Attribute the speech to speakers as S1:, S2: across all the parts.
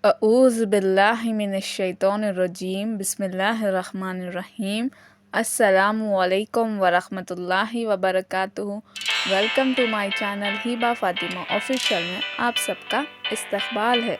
S1: اعوذ باللہ من الشیطان الرجیم، بسم اللہ الرحمن الرحیم۔ السلام علیکم ورحمۃ اللہ وبرکاتہ۔ Welcome to my channel Hiba Fatima official میں آپ سب کا استقبال ہے۔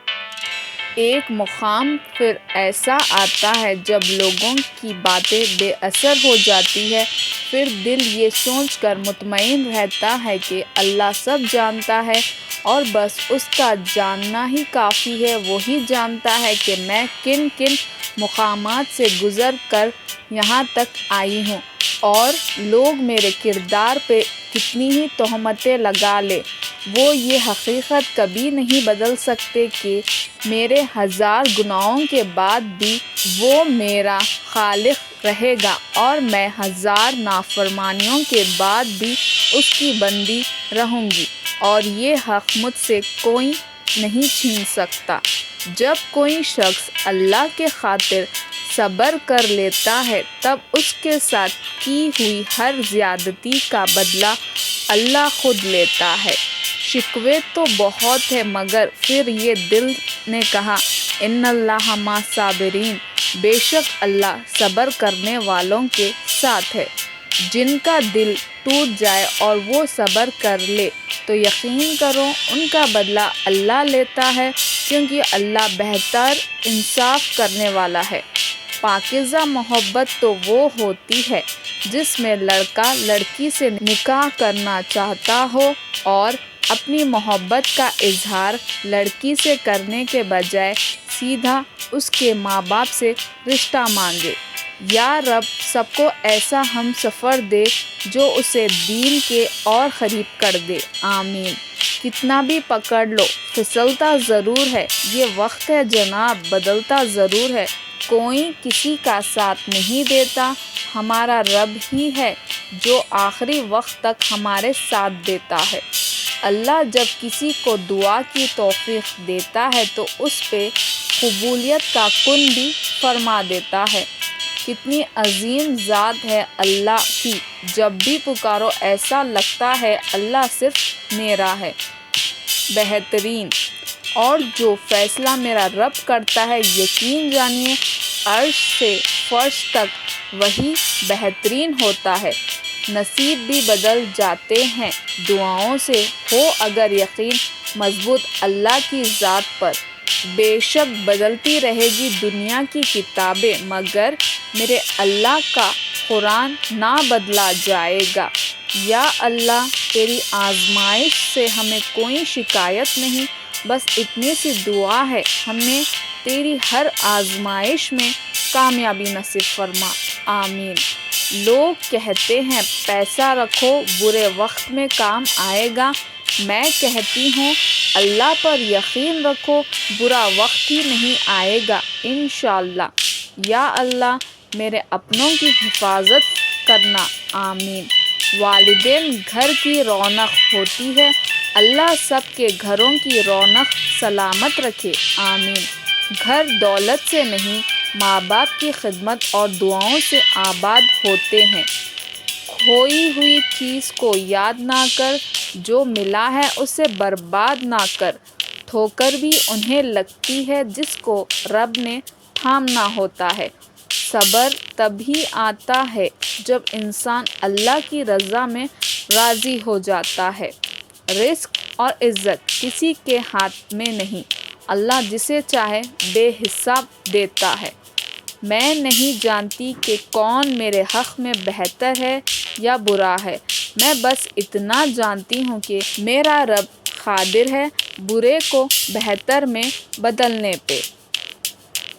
S1: ایک مقام پھر ایسا آتا ہے جب لوگوں کی باتیں بے اثر ہو جاتی ہے، پھر دل یہ سوچ کر مطمئن رہتا ہے کہ اللہ سب جانتا ہے اور بس اس کا جاننا ہی کافی ہے۔ وہی جانتا ہے کہ میں کن کن مقامات سے گزر کر یہاں تک آئی ہوں، اور لوگ میرے کردار پہ کتنی ہی تہمتیں لگا لے، وہ یہ حقیقت کبھی نہیں بدل سکتے کہ میرے ہزار گناہوں کے بعد بھی وہ میرا خالق رہے گا، اور میں ہزار نافرمانیوں کے بعد بھی اس کی بندی رہوں گی، اور یہ حق مجھ سے کوئی نہیں چھین سکتا۔ جب کوئی شخص اللہ کے خاطر صبر کر لیتا ہے، تب اس کے ساتھ کی ہوئی ہر زیادتی کا بدلہ اللہ خود لیتا ہے۔ شکوے تو بہت ہیں، مگر پھر یہ دل نے کہا ان اللہ مع الصابرین، بے شک اللہ صبر کرنے والوں کے ساتھ ہے۔ جن کا دل ٹوٹ جائے اور وہ صبر کر لے تو یقین کرو ان کا بدلہ اللہ لیتا ہے، کیونکہ اللہ بہتر انصاف کرنے والا ہے۔ پاکیزہ محبت تو وہ ہوتی ہے جس میں لڑکا لڑکی سے نکاح کرنا چاہتا ہو اور اپنی محبت کا اظہار لڑکی سے کرنے کے بجائے سیدھا اس کے ماں باپ سے رشتہ مانگے۔ یا رب سب کو ایسا ہم سفر دے جو اسے دین کے اور قریب کر دے، آمین۔ کتنا بھی پکڑ لو پھسلتا ضرور ہے، یہ وقت ہے جناب بدلتا ضرور ہے۔ کوئی کسی کا ساتھ نہیں دیتا، ہمارا رب ہی ہے جو آخری وقت تک ہمارے ساتھ دیتا ہے۔ اللہ جب کسی کو دعا کی توفیق دیتا ہے تو اس پہ قبولیت کا کن بھی فرما دیتا ہے۔ کتنی عظیم ذات ہے اللہ کی، جب بھی پکارو ایسا لگتا ہے اللہ صرف میرا ہے۔ بہترین اور جو فیصلہ میرا رب کرتا ہے، یقین جانیے عرش سے فرش تک وہی بہترین ہوتا ہے۔ نصیب بھی بدل جاتے ہیں دعاؤں سے، ہو اگر یقین مضبوط اللہ کی ذات پر۔ بے شک بدلتی رہے گی دنیا کی کتابیں، مگر میرے اللہ کا قرآن نہ بدلا جائے گا۔ یا اللہ تیری آزمائش سے ہمیں کوئی شکایت نہیں، بس اتنی سی دعا ہے ہمیں تیری ہر آزمائش میں کامیابی نصیب فرما، آمین۔ لوگ کہتے ہیں پیسہ رکھو برے وقت میں کام آئے گا، میں کہتی ہوں اللہ پر یقین رکھو برا وقت ہی نہیں آئے گا انشاءاللہ۔ یا اللہ میرے اپنوں کی حفاظت کرنا، آمین۔ والدین گھر کی رونق ہوتی ہے، اللہ سب کے گھروں کی رونق سلامت رکھے، آمین۔ گھر دولت سے نہیں، ماں باپ کی خدمت اور دعاؤں سے آباد ہوتے ہیں۔ کھوئی ہوئی چیز کو یاد نہ کر، جو ملا ہے اسے برباد نہ کر۔ ٹھوکر بھی انہیں لگتی ہے جس کو رب نے تھامنا ہوتا ہے۔ صبر تبھی آتا ہے جب انسان اللہ کی رضا میں راضی ہو جاتا ہے۔ رزق اور عزت کسی کے ہاتھ میں نہیں، اللہ جسے چاہے بے حساب دیتا ہے۔ میں نہیں جانتی کہ کون میرے حق میں بہتر ہے یا برا ہے، میں بس اتنا جانتی ہوں کہ میرا رب قادر ہے برے کو بہتر میں بدلنے پہ۔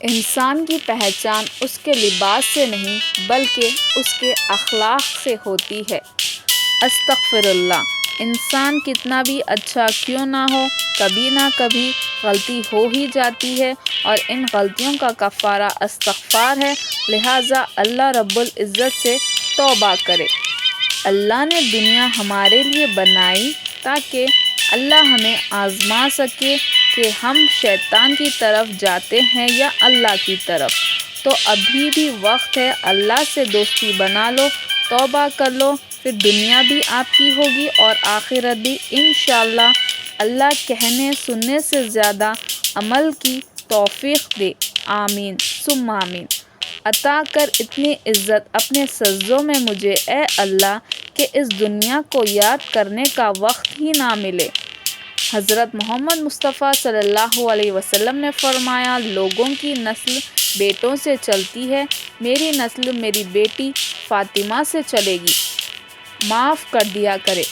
S1: انسان کی پہچان اس کے لباس سے نہیں بلکہ اس کے اخلاق سے ہوتی ہے۔ استغفر اللہ، انسان کتنا بھی اچھا کیوں نہ ہو کبھی نہ کبھی غلطی ہو ہی جاتی ہے، اور ان غلطیوں کا کفارہ استغفار ہے، لہٰذا اللہ رب العزت سے توبہ کرے۔ اللہ نے دنیا ہمارے لیے بنائی تاکہ اللہ ہمیں آزما سکے کہ ہم شیطان کی طرف جاتے ہیں یا اللہ کی طرف۔ تو ابھی بھی وقت ہے، اللہ سے دوستی بنا لو، توبہ کر لو، پھر دنیا بھی آپ کی ہوگی اور آخرت بھی انشاءاللہ۔ اللہ کہنے سننے سے زیادہ عمل کی توفیق دے، آمین ثم آمین۔ عطا کر اتنی عزت اپنے سجدوں میں مجھے اے اللہ کہ اس دنیا کو یاد کرنے کا وقت ہی نہ ملے۔ حضرت محمد مصطفیٰ صلی اللہ علیہ وسلم نے فرمایا، لوگوں کی نسل بیٹوں سے چلتی ہے، میری نسل میری بیٹی فاطمہ سے چلے گی، معاف کر دیا کرے۔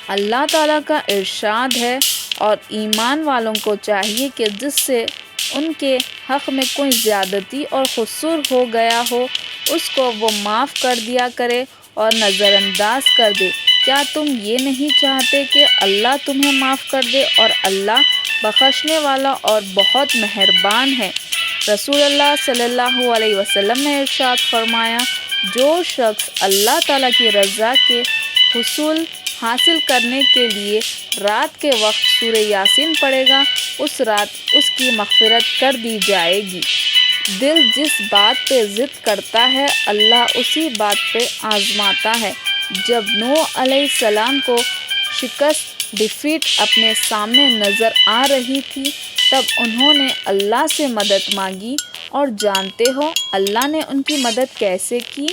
S1: اللہ تعالیٰ کا ارشاد ہے، اور ایمان والوں کو چاہیے کہ جس سے ان کے حق میں کوئی زیادتی اور قصور ہو گیا ہو اس کو وہ معاف کر دیا کرے اور نظر انداز کر دے۔ کیا تم یہ نہیں چاہتے کہ اللہ تمہیں معاف کر دے، اور اللہ بخشنے والا اور بہت مہربان ہے۔ رسول اللہ صلی اللہ علیہ وسلم نے ارشاد فرمایا، جو شخص اللہ تعالیٰ کی رضا کے حصول حاصل کرنے کے لیے رات کے وقت سورہ یاسین پڑھے گا، اس رات اس کی مغفرت کر دی جائے گی۔ دل جس بات پہ ضد کرتا ہے اللہ اسی بات پہ آزماتا ہے۔ جب نوح علیہ السلام کو شکست ڈیفیٹ اپنے سامنے نظر آ رہی تھی تب انہوں نے اللہ سے مدد مانگی، اور جانتے ہو اللہ نے ان کی مدد کیسے کی؟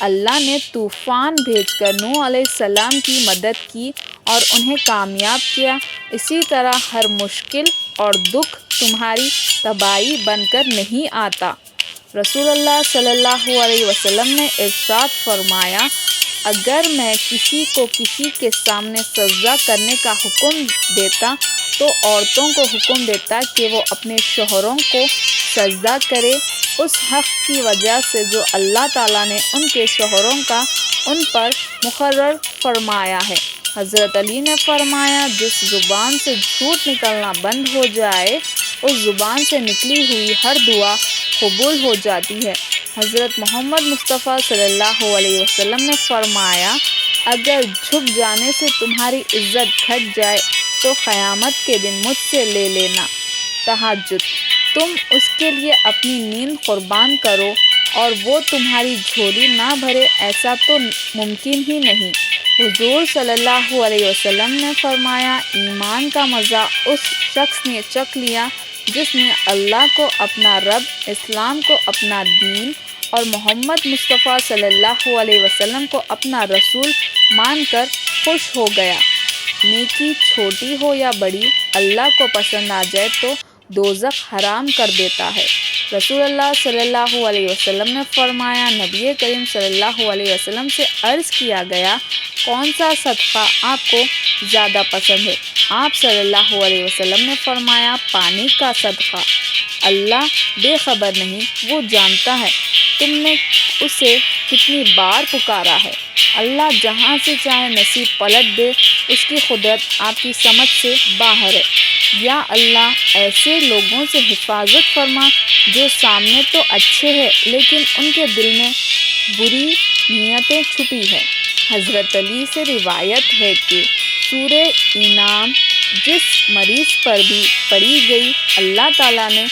S1: اللہ نے طوفان بھیج کر نوح علیہ السلام کی مدد کی اور انہیں کامیاب کیا۔ اسی طرح ہر مشکل اور دکھ تمہاری تباہی بن کر نہیں آتا۔ رسول اللہ صلی اللہ علیہ وسلم نے ارشاد فرمایا، اگر میں کسی کو کسی کے سامنے سجدہ کرنے کا حکم دیتا تو عورتوں کو حکم دیتا کہ وہ اپنے شوہروں کو سجدہ کرے، اس حق کی وجہ سے جو اللہ تعالیٰ نے ان کے شوہروں کا ان پر مقرر فرمایا ہے۔ حضرت علی نے فرمایا، جس زبان سے جھوٹ نکلنا بند ہو جائے اس زبان سے نکلی ہوئی ہر دعا قبول ہو جاتی ہے۔ حضرت محمد مصطفیٰ صلی اللہ علیہ وسلم نے فرمایا، اگر جھک جانے سے تمہاری عزت گھٹ جائے تو قیامت کے دن مجھ سے لے لینا۔ تہجد، تم اس کے لیے اپنی نیند قربان کرو اور وہ تمہاری جھولی نہ بھرے، ایسا تو ممکن ہی نہیں۔ حضور صلی اللہ علیہ وسلم نے فرمایا، ایمان کا مزہ اس شخص نے چکھ لیا جس نے اللہ کو اپنا رب، اسلام کو اپنا دین اور محمد مصطفیٰ صلی اللہ علیہ وسلم کو اپنا رسول مان کر خوش ہو گیا۔ نیکی چھوٹی ہو یا بڑی، اللہ کو پسند آ جائے تو دوزخ حرام کر دیتا ہے۔ رسول اللہ صلی اللہ علیہ وسلم نے فرمایا، نبی کریم صلی اللہ علیہ وسلم سے عرض کیا گیا، کون سا صدقہ آپ کو زیادہ پسند ہے؟ آپ صلی اللہ علیہ وسلم نے فرمایا، پانی کا صدقہ۔ اللہ بے خبر نہیں، وہ جانتا ہے تم نے اسے کتنی بار پکارا ہے۔ اللہ جہاں سے چاہے نصیب پلٹ دے، اس کی قدرت آپ کی سمجھ سے باہر ہے۔ یا اللہ ایسے لوگوں سے حفاظت فرما جو سامنے تو اچھے ہیں لیکن ان کے دل میں بری نیتیں چھپی ہے۔ حضرت علی سے روایت ہے کہ سورہ انعام جس مریض پر بھی پڑھی گئی اللہ تعالیٰ نے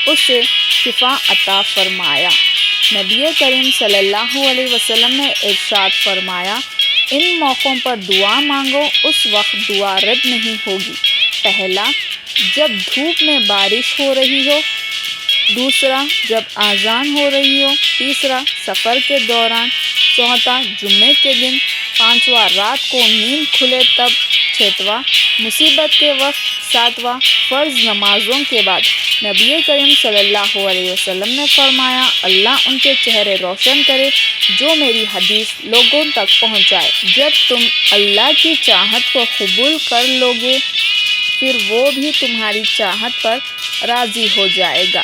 S1: اسے شفا عطا فرمایا۔ نبی کریم صلی اللہ علیہ وسلم نے ارشاد فرمایا، ان موقعوں پر دعا مانگو، اس وقت دعا رد نہیں ہوگی۔ پہلا، جب دھوپ میں بارش ہو رہی ہو۔ دوسرا، جب اذان ہو رہی ہو۔ تیسرا، سفر کے دوران۔ چوتھا، جمعے کے دن۔ پانچواں، رات کو نیند کھلے تب۔ چھٹواں، مصیبت کے وقت۔ ساتواں، فرض نمازوں کے بعد۔ نبی کریم صلی اللہ علیہ وسلم نے فرمایا، اللہ ان کے چہرے روشن کرے جو میری حدیث لوگوں تک پہنچائے۔ جب تم اللہ کی چاہت کو قبول کر لو گے پھر وہ بھی تمہاری چاہت پر راضی ہو جائے گا۔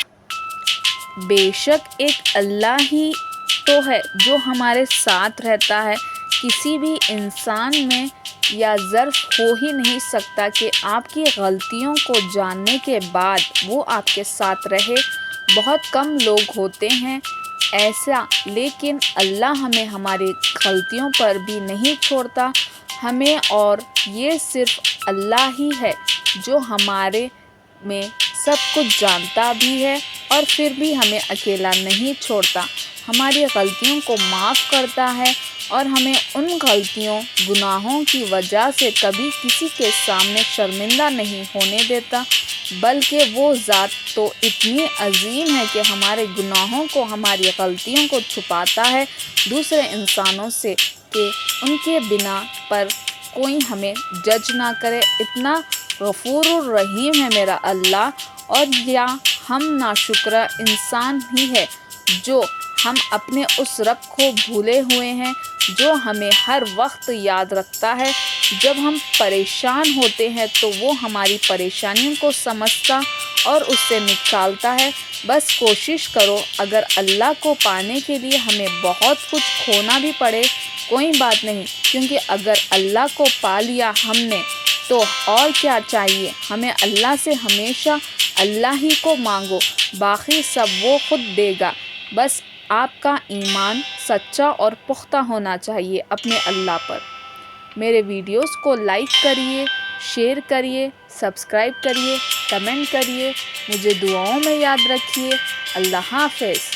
S1: بے شک ایک اللہ ہی تو ہے جو ہمارے ساتھ رہتا ہے، کسی بھی انسان میں یا ظرف ہو ہی نہیں سکتا کہ آپ کی غلطیوں کو جاننے کے بعد وہ آپ کے ساتھ رہے۔ بہت کم لوگ ہوتے ہیں ایسا، لیکن اللہ ہمیں ہماری غلطیوں پر بھی نہیں چھوڑتا ہمیں، اور یہ صرف اللہ ہی ہے جو ہمارے میں سب کچھ جانتا بھی ہے اور پھر بھی ہمیں اکیلا نہیں چھوڑتا، ہماری غلطیوں کو معاف کرتا ہے اور ہمیں ان غلطیوں گناہوں کی وجہ سے کبھی کسی کے سامنے شرمندہ نہیں ہونے دیتا، بلکہ وہ ذات تو اتنی عظیم ہے کہ ہمارے گناہوں کو، ہماری غلطیوں کو چھپاتا ہے دوسرے انسانوں سے کہ ان کے بنا پر کوئی ہمیں جج نہ کرے۔ اتنا غفور الرحیم ہے میرا اللہ، اور یا ہم ناشکرہ انسان ہی ہے جو ہم اپنے اس رب کو بھولے ہوئے ہیں جو ہمیں ہر وقت یاد رکھتا ہے۔ جب ہم پریشان ہوتے ہیں تو وہ ہماری پریشانیوں کو سمجھتا اور اس سے نکالتا ہے۔ بس کوشش کرو، اگر اللہ کو پانے کے لیے ہمیں بہت کچھ کھونا بھی پڑے کوئی بات نہیں، کیونکہ اگر اللہ کو پا لیا ہم نے تو اور کیا چاہیے ہمیں۔ اللہ سے ہمیشہ اللہ ہی کو مانگو، باقی سب وہ خود دے گا۔ بس آپ کا ایمان سچا اور پختہ ہونا چاہیے اپنے اللہ پر۔ میرے ویڈیوز کو لائک کریے، شیئر کریے، سبسکرائب کریے، کمنٹ کریے، مجھے دعاؤں میں یاد رکھیے۔ اللہ حافظ۔